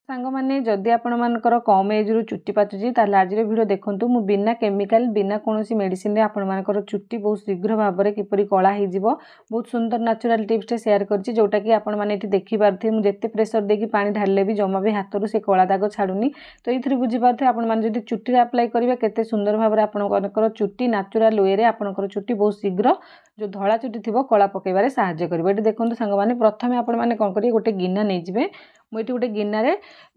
सांग मैंने जदि आपणकर कम एज रु चुट्टी पाचुची ताले आज वीडियो देखंतु मु बिना केमिकल बिना कोनोसी मेडिसिन रे आपणकर चुट्टी बहुत शीघ्र भाव में किपरि कला हो बहुत सुंदर नेचुरल टिप्स शेयर करछि जोटा कि आपण माने एठी देखि पारथि मु जेते प्रेशर देकी पानी ढालले भी जमा भी हाथ रु से कला दाग छाडुनी तो एथि बुझी पारथि आपण माने जदि चुट्टी रे अप्लाई करिवे केते सुंदर भाव में आपणकर चुट्टी नेचुरल वे रे आपणकर चुट्टी बहुत शीघ्र जो धला चुट्टी थिबो कला पकेबारे सहाय्य करिवो। एठी देखंतु सांग माने प्रथमे आपण माने कोन करिवे गोटे गिन्ना नै जिवे मुझे गोटे गिन्ना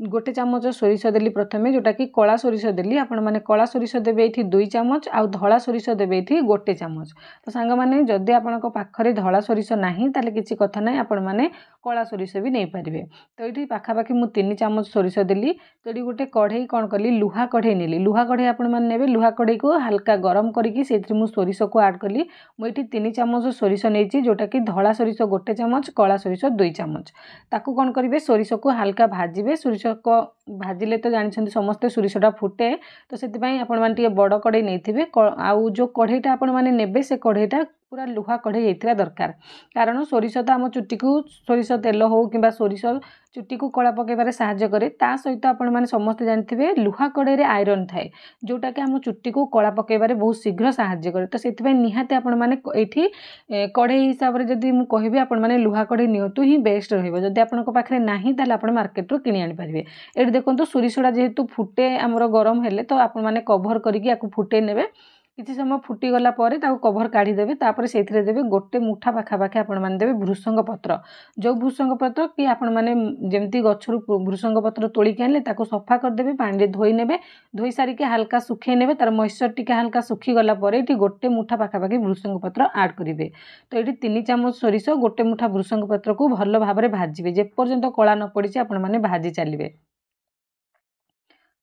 गोटे चामच सोरिष देली प्रथमे जोटा कि कला सोरिष देली आपण माने कला सोरिष देबे एठी 2 चामच आउ धला सोरिष देबे एठी गोटे चामच। तो सांग माने जदि आपनक पाखरे धला सोरिष नाही ताले किछि कथा नाही आपण माने कला सोरिष भी नै परिबे। तो एठी पाखा पाखी मु 3 चामच सोरिष देली तो एठी गोटे कढ़ई कोन कली लुहा कढ़ई नेली लुहा कढ़ई आपण माने नेबे लुहा कढ़ई को हल्का गरम करिकि सेथि मु सोरिष को ऐड कली मु एठी 3 चामच सोरिष नेछि जोटा कि धला सोरिष गोटे चामच कला सोरिष 2 चामच ताकू कोन करिवे सोरिष को हल्का भाजिबे सोरिष को भाजिले तो जानिछन्ती समस्त सोरिषटा फुटे तो सेति आपण माने टिके बड़ कढ़ई नेथिबे आउ जो कढ़ईटा आपण माने नेबे से कढ़ईटा पूरा लुहा कढ़ई हेतिरा दरकार कारण सोरिष तो आम चुट्टी को सोरिष तेल हो कि सोरिष चुट्टी को कला पकेबारे सहाय्य करे ता सहित आपण माने समस्त जानथिबे लुहा कढ़ई रे आयरन थाए जोटा कि आम चुट्टी को कला पकेबारे बहुत शीघ्र सहाय्य करे। तो सेति निहाती आपण माने एठी कढ़ई हिसाब रे जदि मु कहिबे आपण माने लुहा कढ़ई नियतु ही बेस्ट रहइबो जदि आपनक पाखरे नाही ताले आपण मार्केट रो किनि आनि परिबे। एठी देखंतु सोरिषडा जेहेतु फुटे हमरो गरम हेले तो आपण माने कवर करिकि याकु फुटे नेबे किछि समय फुटी गला परे ताकु कवर काढी देबे तापर सेथिरे देबे गोटे मुठा पाखा पाखे आपण माने देबे भृसंग पत्र जो भृसंग पत्र कि आपण माने जेमती गछरु भृसंग पत्र तोली के आनले ताकु सफा कर देबे पानी रे धोई नेबे धोई सारी के हल्का सुखै नेबे तार मॉइस्चर टिके हल्का सुखी गला परे एठी गोटे मुठा पाखा पाखे भृसंग पत्र ऐड करिवे। तो एठी 3 चामच सोरिष गोटे मुठा भृसंग पत्र को भलो भाबरे भाजिबे जे पर्यंत कला न पड़िछि आपण माने भाजी चलिबे।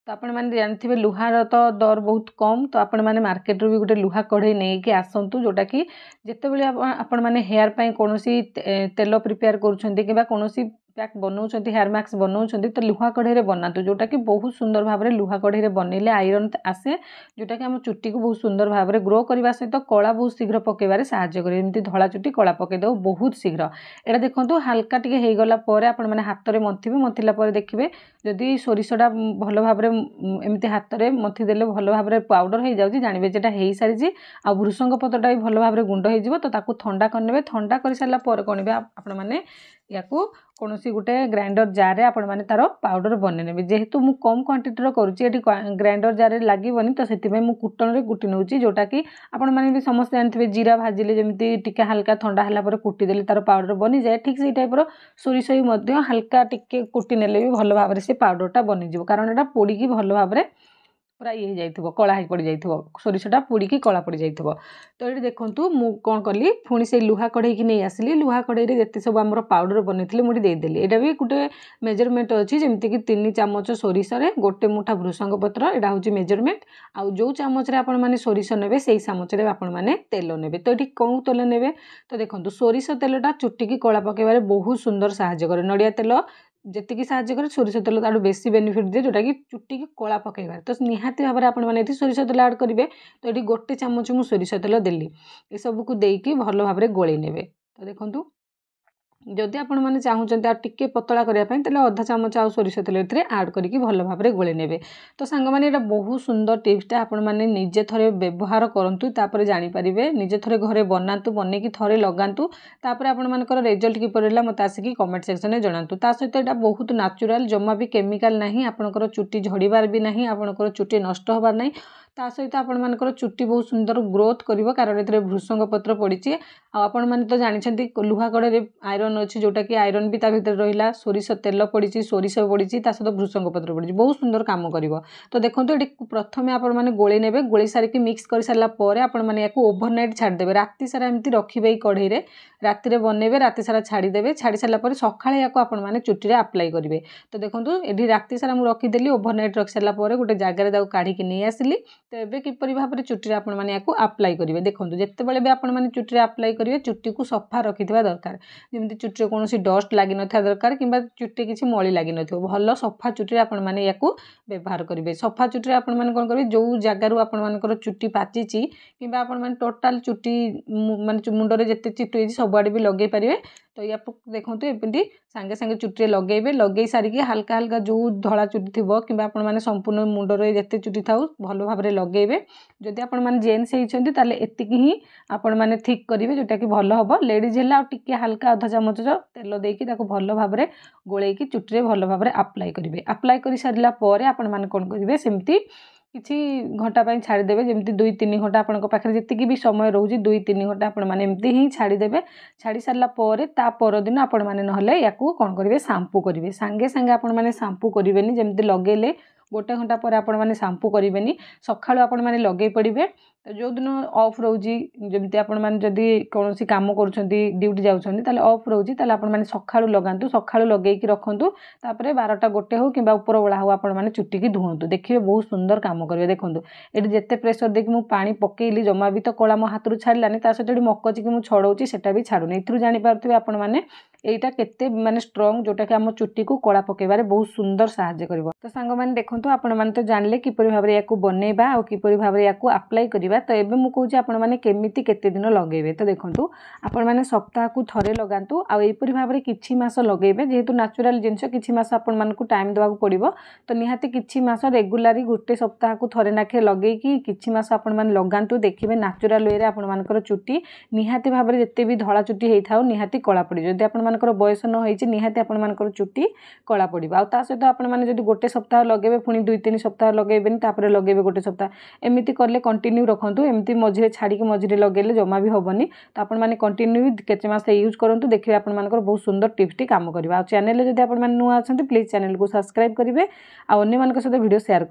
तो आपण माने जानथिबे लुहार तो दर बहुत कम तो आपण माने मार्केट रो भी गोटे लुहा कढ़ई नै कि आसंतु जोटा कि जेते बेले आपण माने हेयर पई कोनोसी तेल प्रिपेयर करूछन्ती किबा कोनोसी पैक बनाउछन्ती हेयर मैक्स बनाउछन्ती तो लुहा कढ़ई रे बनातु जोटा कि बहुत सुंदर भाव में लुहा कढ़ई रे बनैले आयरन आसे जोटा कि हम चुट्टी को बहुत सुंदर भाव में ग्रो करबा सहित तो कला बहुत शीघ्र पकेबारे सहाय्य करे एमती धला चुट्टी कला पके दो बहुत शीघ्र। एटा देखंतु हल्का टिके हे गला परे आपण माने हाथ रे मंथिबे मंथिला परे देखिबे जदि सोरिषडा भलो भाव में एमती हाथ रे मथि देले भलो भाव में पाउडर हो जाउची जानिबे जेटा हेई सारिजी आ भृसंग पत्रटा भी भलो भाव में गुंड हो जिवो तो ताकू ठंडा करनेबे ठंडा कर सारला पर कोनबे आपण माने याकू कोनोसी गुटे ग्राइंडर जार रे आपण माने तारो पाउडर बने नेबे जेहेतु मु कम क्वांटिटी रो करूची एठी ग्राइंडर जार रे लागिवनी तो सेति में मु कुटन रे कुटी नउची जोटा कि आपण माने भी समस्त जानथिबे जीरा भाजिले जेमिति टिके हल्का ठंडा हला पर कुटी देले तारो पाउडर बनी जाए ठीक से टाइप रो सोरिष ही मध्ये हल्का टिके कुटी नेले भी भलो भाव रे से पाउडरटा बनी जिवो कारण एटा पोडी की भलो भाव रे पूरा ये जाइथिबो कला ही पड़ी जाइथिबो सोरिषटा पोडी की कला पड़ी जाइथिबो। तो ये देखंतु मु कोन करली पुणी से लुहा कढ़ई की नहीं आसली लुहा कढ़ई रे जते सब हमर पाउडर बनेथिले मुडी दे देली एटा भी गुटे मेजरमेंट अछि जेमति कि 3 चामच सोरिष रे गोटे मुठा भृसंग पत्र एटा होची मेजरमेंट आउ जो चामच रे आपण माने सोरिष नेबे सेही चामच रे आपण माने तेल नेबे। तो एठी कोन तेल नेबे तो देखंतु सोरिष तेलटा चुट्टी की कला पकेबारे बहुत सुंदर सहाय्य करे नडिया तेल जेतिकी सहाय्य करे सोरिष तेल ताडू बेसी बेनिफिट दे जोटा कि चुट्टी की कला पकेबार। तो निहाती भाव में आपण माने एठी सोरिष तेल ऐड करिवे तो एठी गोटे चामच मु सोरिष तेल देली ए सब को देकी भलो भाव में गोळै नेबे। तो देखंतु जदि आपण माने चाहुचंती आ टिके पतला करिया पई तले आधा चामच आ सोरिष तेल एथरे ऐड करिकि भलो भाव में गोळै नेबे। तो सांग माने एटा बहुत सुंदर टिप्सटा आपण माने निजे थरे व्यवहार करंतु तापर जानि परिबे निजे थरे घरे बनातु बने कि थरे लगांतु तापर आपण मानकर रिजल्ट कि परला मते आसिकि कमेंट सेक्शन में जणांतु। ता सहित एटा बहुत नेचुरल जम्मा भी केमिकल नाही आपनकर चुट्टी झड़ीबार भी नाही आपनकर चुट्टी नष्ट होबार नाही ता सहित आपण मानकर चुट्टी बहुत सुंदर ग्रोथ करिवो कारण एथरे भृसंग पत्र पड़िछि आ आपण माने तो जानिछंती लुहा कढ़ई रे आयरन अछि जोटा कि आयरन भी ता भीतर रहिला सोरिष तेल पड़िछि सोरिष पड़िछि ता सहित भृसंग पत्र पड़िछि बहुत सुंदर काम करिवो। तो देखंतु एटी प्रथमे आपण माने गोळै नेबे गोळै सारी कि मिक्स कर सारला परे आपण माने याकू ओवरनाइट छाड़ देबे राती सारा एमती रखिबे कढ़ई रे राती रे बनेबे राती सारा छाड़ी देबे छाड़ी सारला परे सखाळे याकू आपण माने चुट्टी रे अप्लाई करिवे। तो देखंतु एडी राती सारा मु रखि देली ओवरनाइट रख सारला परे गोटे जागा रे दाउ काढी कि नै आसिली तो एबे किपरि भाबरे चुट्टी रे आपण माने याकू अप्लाई करिवे। देखंतु जत्ते बेले बे आपण माने चुट्टी रे अप्लाई करेंगे चुट्टी को सफा रखिथिबा दरकार जेमती चुट्टी कौन डस्ट लगी न था दरकार किंबा चुट्टी किसी मली लगी न भल सफा चुट्टी आपण मैंने या व्यवहार करेंगे सफा चुट्टी आपण मैंने कौन करेंगे जो जगार आपण मानकर चुट्टी पाची किंबा आपण मैंने टोटाल चुट्टी माने मुंडरे जिते चुट्टी होती सबुआड़े भी लगे पारे तो या देखो एमती सांगे सांगे चुट्टी लगेबे लगे सारिकी हल्का हल्का जो धला चुट्टी थी कि आपण मैंने संपूर्ण मुंडरे जिते चुट्टी था भल भाव में लगेबे जदि आपण मैंने जेन्स होती एतिक ही आपण मैंने ठीक करेंगे जोटा कि भल हम लेडीज है टिके हल्का अधा चामच तेल देकी भल भाव में गोलैकी चुट्टी भल भाव में अप्लाई करेंगे अप्लाई कर सारा पर आपण मैंने कौन करेंगे सेमती किसी घंटा छाड़देवे जमी 2-3 घंटा आपण पाखे जी भी समय रोचे 2-3 घंटा आपण मैंने एमती ही छाड़देवे छाड़ी सारा पर दिन आपण मैंने ना या कौन करेंगे शैम्पू करेंगे सांगे सांगे आपण मैंने शैम्पू करेंगे जमी लगेले गोटे घंटा पर आपण मैंने शैम्पू करेंगे सकाळु आपण मैंने लगे पड़े तो जो दिन ऑफ रोची जमी आपण मैंने जदि कौन काम कर ड्यूटी जाऊँच ऑफ रोची आपण मैंने सकाळु लगातु सकाळु लगेकी रखु तापर 12टा गोटे हो कि ऊपर बेला हो आपण मैंने चुट्टी की धुवंतु देखिए बहुत सुंदर काम करेंगे देखो ये जिते प्रेसर देखिए मुझे पानी पकेली जमा भी तो कला मो हाथ छाड़ानी सहित ये मकची कि मुझे छड़ाऊँगी सेटा भी छाड़ूनी एथुरु जानी पारुथिबे आपण मैंने एटा केते माने स्ट्रॉन्ग जोटा कि आम चुट्टी को कला पकेबारे बहुत सुंदर साहाय्य करिवो तो सांग माने देखंतु आपण माने तो जानले किपरि भाबरे याकू बनेबा और किपरि भाबरे याकू अप्लाई करिबा तो एबे मु कहूची आपण माने केमिति केते दिन लगेबे तो देखंतु आपण माने सप्ताह को थरे लगांतु आ एपरि भाबरे किछि मास लगेबे जेहेतु नेचुरल जिंस किछि मास आपण मानकु टाइम देबाक पड़िबो तो निहाती किछि मास रेगुलारी गोटे सप्ताह को थरे नाखे लगेकी किछि मास आपण माने लगांतु देखिबे नेचुरल वे रे आपण मानकर चुट्टी निहाती भाबरे जते भी धळा चुट्टी हेइ थाउ निहाती कला पड़ी जदि आपण मानकर बयस न होइछि निहाती आपण मानकर चुट्टी कला पड़िबो आ ता सहित आपण माने जदि गोटे सप्ताह लगेबे पुनी 2-3 सप्ताह लगेबेनी तापर लगेबे गोटे सप्ताह एमिति करले कंटिन्यू रखंतु एमिति मझिरे छाड़ी मझिरे लगेले जमा भी होबनी तो आपण माने कंटिन्यू केते मास यूज करंतु देखिबे आपण मानकर बहुत सुंदर टिप्स टी काम करबा आ चैनल जदि आपण माने नुआ अछंती प्लीज चैनल को सब्सक्राइब करिवे आ अन्य मानक सहित वीडियो शेयर